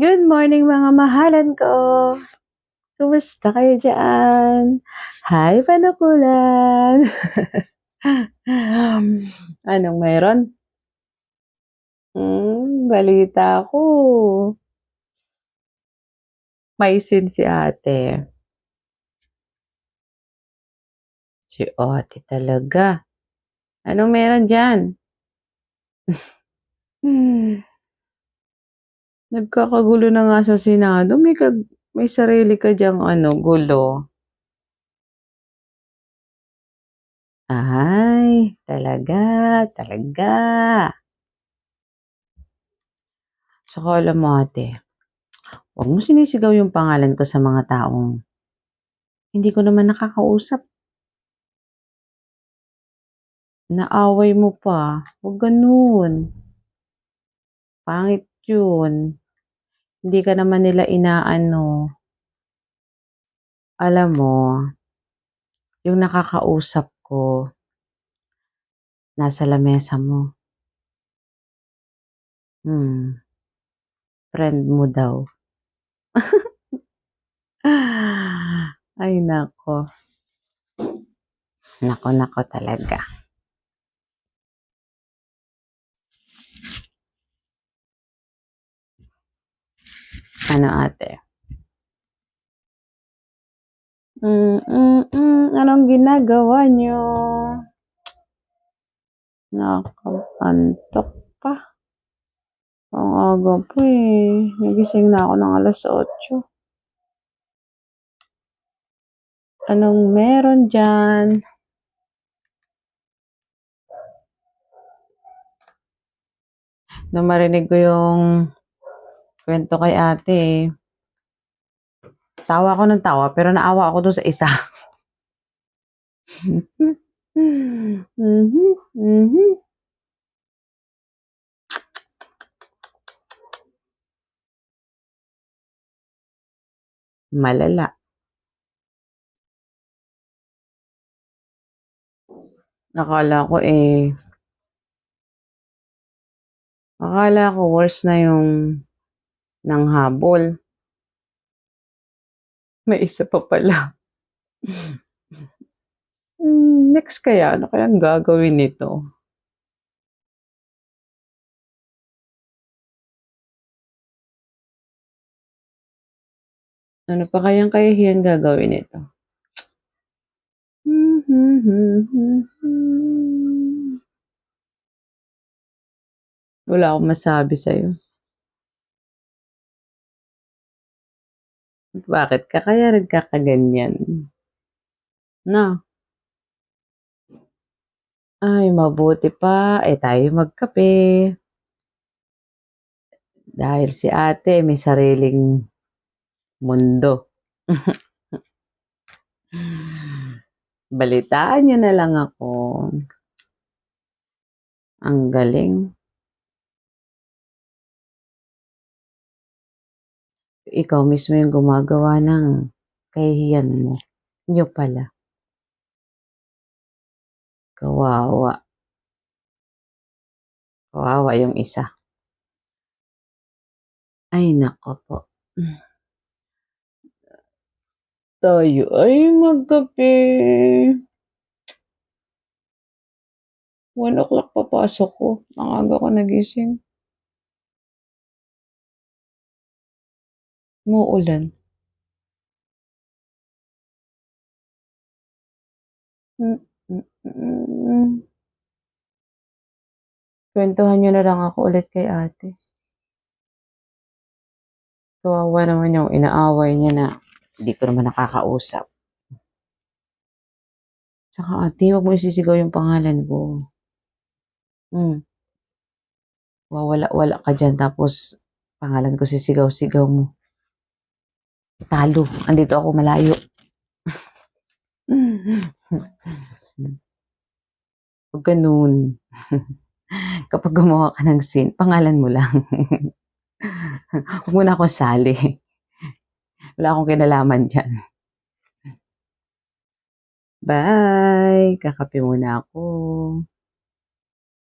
Good morning mga mahalan ko. Kumusta kayo diyan? Hi, panukulan. Anong meron? Balita ko. May sin si ate. Si ate talaga. Anong meron dyan? Nagkakagulo na nga sa Senado. May sarili ka dyang gulo. Ay, talaga. Saka alam mo ate, huwag mo sinisigaw yung pangalan ko sa mga taong hindi ko naman nakakausap. Naaway mo pa. Huwag ganun. Pangit yun. Hindi ka naman nila inaano. Alam mo, yung nakakausap ko, nasa lamesa mo. Friend mo daw. Ay, nako. Nako talaga. Ano ate? Anong ginagawa nyo? Nakapantok pa. Ang aga po eh. Nagising na ako ng alas 8. Anong meron dyan? Nung marinig ko yung kwento kay ate, tawa ako ng tawa, pero naawa ako dun sa isa. Malala. Akala ko worse na yung nanghabol. May isa pa pala. Next kaya, ano kayang gagawin nito? Ano pa kayang kahihiyan gagawin nito? Wala akong masabi sa'yo. Bakit ka kaya nagkakaganyan? Na? Ay, mabuti pa. Tayo magkape. Dahil si ate may sariling mundo. Balitaan niyo na lang ako. Ang galing. Ikaw mismo yung gumagawa ng kahihiyan mo. Niyo pala. Kawawa. Kawawa yung isa. Ay, nako po. Tayo ay magkape. 1 o'clock papasok ko. Ang aga ko nagising. Muulan. Kwentuhan niyo na lang ako ulit kay ate. Kawawa naman yung inaaway niya na hindi ko naman nakakausap. Saka ate, huwag mo isisigaw yung pangalan ko. Wala ka dyan tapos pangalan ko sisigaw-sigaw mo. Talo. Andito ako malayo. Huwag ganun. Kapag gumawa ka ng scene, pangalan mo lang. Huwag mo na ako sali. Wala akong kinalaman dyan. Bye! Kakape muna ako.